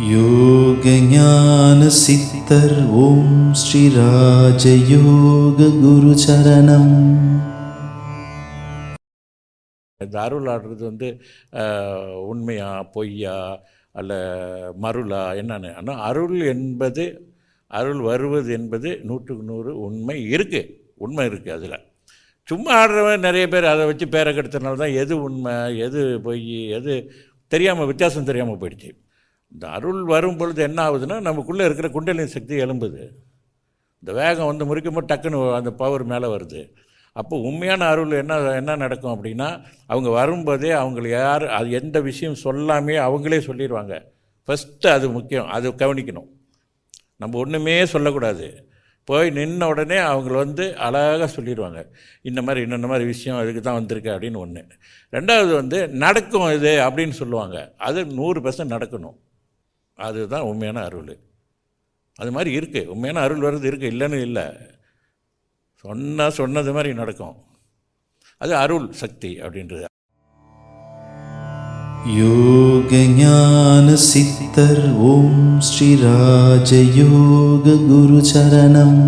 யோக ஞான சித்தர் ஓம் ஸ்ரீ ராஜயோக குரு சரணம். இந்த அருள் ஆடுறது உண்மையா பொய்யா அல்ல மருளா என்னன்னு. ஆனால் அருள் வருவது என்பது 100% உண்மை இருக்குது. அதில் சும்மா ஆடுறவன் நிறைய பேர் அதை வச்சு பேரை கெடுத்தனால தான் எது உண்மை எது பொய் எது தெரியாமல் வித்தியாசம் தெரியாமல் போயிடுச்சு. இந்த அருள் வரும் பொழுது என்ன ஆகுதுன்னா, நமக்குள்ளே இருக்கிற குண்டலினி சக்தி எழும்புது. இந்த வேகம் முறிக்கும்போது டக்குன்னு அந்த பவர் மேலே வருது. அப்போ உண்மையான அருள் என்ன நடக்கும் அப்படின்னா, அவங்க வரும்போதே அது எந்த விஷயம் சொல்லாமே அவங்களே சொல்லிடுவாங்க. ஃபஸ்ட்டு அது முக்கியம், அது கவனிக்கணும். நம்ம ஒன்றுமே சொல்லக்கூடாது. போய் நின்ன உடனே அவங்க அழகாக சொல்லிடுவாங்க, இந்த மாதிரி விஷயம் அதுக்கு தான் வந்திருக்கு அப்படின்னு. ஒன்று. ரெண்டாவது நடக்கும் இது அப்படின்னு சொல்லுவாங்க. அது 100% நடக்கணும். அதுதான் உண்மையான அருள். அது மாதிரி இருக்குது, உண்மையான அருள் வருது இருக்குது, இல்லைன்னு இல்லை. சொன்னது மாதிரி நடக்கும். அது அருள் சக்தி அப்படின்றது. யோக ஞான சித்தர் ஓம் ஸ்ரீ ராஜயோக குரு சரணம்.